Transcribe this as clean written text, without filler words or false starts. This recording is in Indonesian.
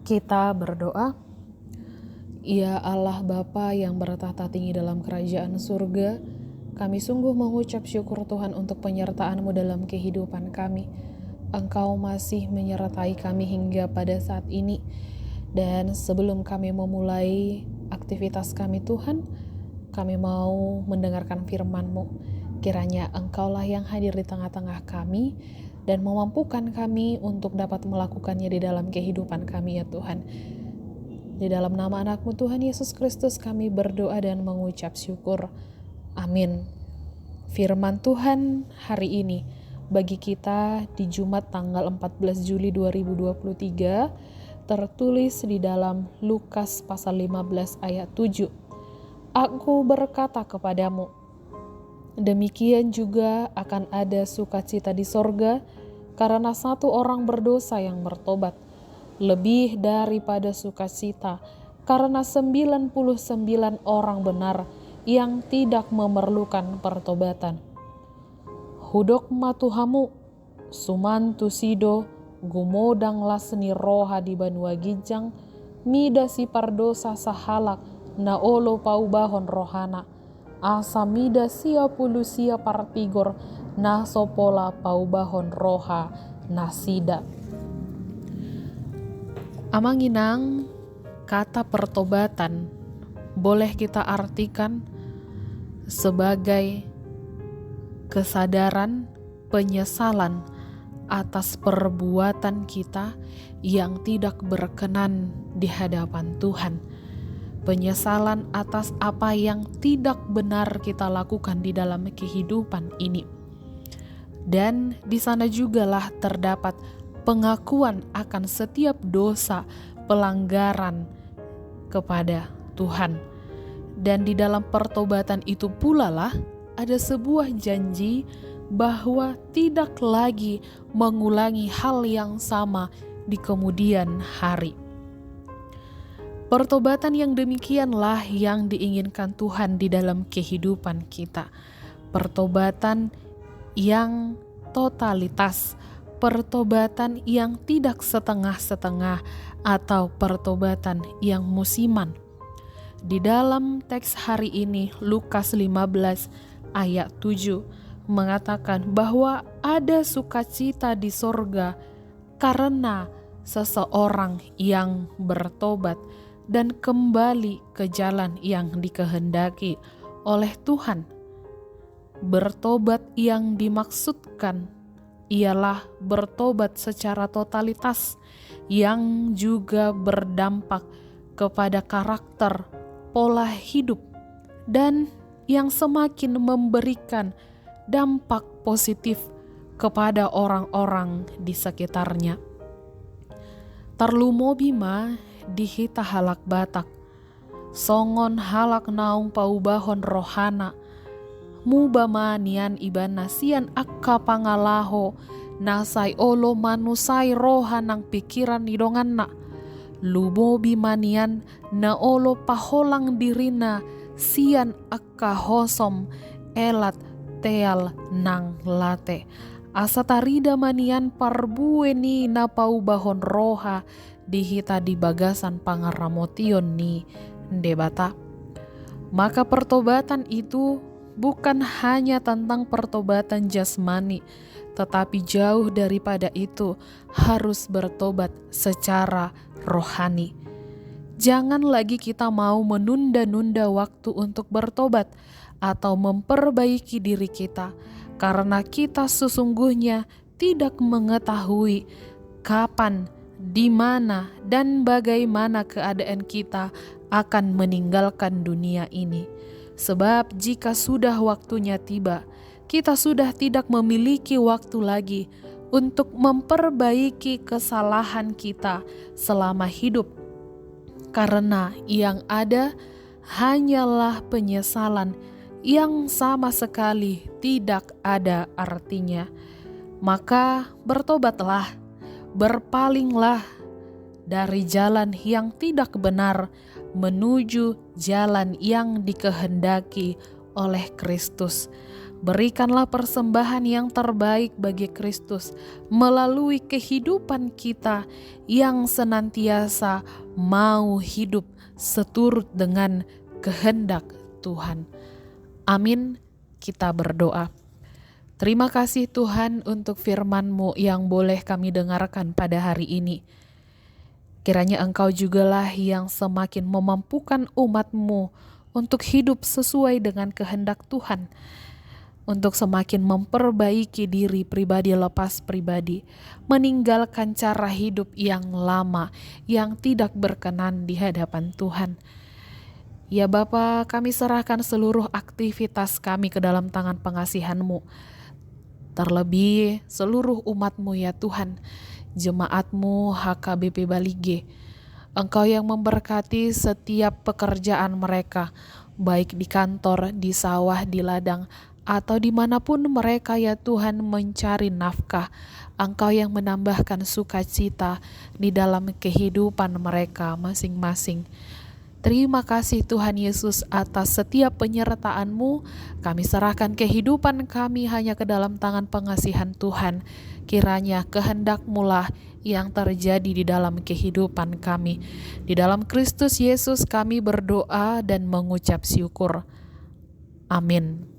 Kita berdoa. Ya Allah Bapa yang bertahta tinggi dalam kerajaan surga, kami sungguh mengucap syukur Tuhan untuk penyertaan-Mu dalam kehidupan kami. Engkau masih menyertai kami hingga pada saat ini. Dan sebelum kami memulai aktivitas kami Tuhan, kami mau mendengarkan firman-Mu. Kiranya Engkaulah yang hadir di tengah-tengah kami dan memampukan kami untuk dapat melakukannya di dalam kehidupan kami ya Tuhan. Di dalam nama anak-Mu Tuhan Yesus Kristus kami berdoa dan mengucap syukur. Amin. Firman Tuhan hari ini bagi kita di Jumat tanggal 14 Juli 2023 tertulis di dalam Lukas pasal 15 ayat 7. Aku berkata kepadamu, demikian juga akan ada sukacita di sorga karena satu orang berdosa yang bertobat, lebih daripada sukacita karena 99 orang benar yang tidak memerlukan pertobatan. Hudok matuhamu, sumantu sido, gumodang lasni roha di banua gijang, mida si pardosa sahalak, naolo paubahon rohana, asa mida sia pulusia partigor, na sopola paubahon roha nasida. Amanginang kata pertobatan boleh kita artikan sebagai kesadaran penyesalan atas perbuatan kita yang tidak berkenan di hadapan Tuhan. Penyesalan atas apa yang tidak benar kita lakukan di dalam kehidupan ini. Dan di sana jugalah terdapat pengakuan akan setiap dosa pelanggaran kepada Tuhan. Dan di dalam pertobatan itu pula lah ada sebuah janji bahwa tidak lagi mengulangi hal yang sama di kemudian hari. Pertobatan yang demikianlah yang diinginkan Tuhan di dalam kehidupan kita. Pertobatan yang totalitas, pertobatan yang tidak setengah-setengah atau pertobatan yang musiman. Di dalam teks hari ini Lukas 15 ayat 7 mengatakan bahwa ada sukacita di sorga karena seseorang yang bertobat dan kembali ke jalan yang dikehendaki oleh Tuhan. Bertobat yang dimaksudkan ialah bertobat secara totalitas yang juga berdampak kepada karakter, pola hidup, dan yang semakin memberikan dampak positif kepada orang-orang di sekitarnya. Tarlumo bima dihita halak batak, songon halak naung paubahon rohana, mubamanian ibana sian akka pangalaho, nasai olo manusai roha nang pikiran nidongan na, lubo bimanian na olo paholang dirina, sian akka hosom elat teal nang late. Asatarida manian parbueni na paubahon roha dihita di bagasan pangaramotion ni debata. Maka pertobatan itu bukan hanya tentang pertobatan jasmani, tetapi jauh daripada itu harus bertobat secara rohani. Jangan lagi kita mau menunda-nunda waktu untuk bertobat atau memperbaiki diri kita, karena kita sesungguhnya tidak mengetahui kapan, di mana, dan bagaimana keadaan kita akan meninggalkan dunia ini. Sebab jika sudah waktunya tiba, kita sudah tidak memiliki waktu lagi untuk memperbaiki kesalahan kita selama hidup. Karena yang ada hanyalah penyesalan yang sama sekali tidak ada artinya. Maka bertobatlah, berpalinglah dari jalan yang tidak benar menuju jalan yang dikehendaki oleh Kristus. Berikanlah persembahan yang terbaik bagi Kristus melalui kehidupan kita yang senantiasa mau hidup seturut dengan kehendak Tuhan. Amin. Kita berdoa. Terima kasih Tuhan untuk firman-Mu yang boleh kami dengarkan pada hari ini. Kiranya Engkau jugalah yang semakin memampukan umat-Mu untuk hidup sesuai dengan kehendak Tuhan, untuk semakin memperbaiki diri pribadi lepas pribadi, meninggalkan cara hidup yang lama, yang tidak berkenan di hadapan Tuhan. Ya Bapa, kami serahkan seluruh aktivitas kami ke dalam tangan pengasihan-Mu. Terlebih seluruh umat-Mu ya Tuhan, jemaat-Mu HKBP Balige. Engkau yang memberkati setiap pekerjaan mereka, baik di kantor, di sawah, di ladang, atau dimanapun mereka ya Tuhan mencari nafkah. Engkau yang menambahkan sukacita di dalam kehidupan mereka masing-masing. Terima kasih Tuhan Yesus atas setiap penyertaan-Mu. Kami serahkan kehidupan kami hanya ke dalam tangan pengasihan Tuhan. Kiranya kehendak-Mu lah yang terjadi di dalam kehidupan kami. Di dalam Kristus Yesus kami berdoa dan mengucap syukur. Amin.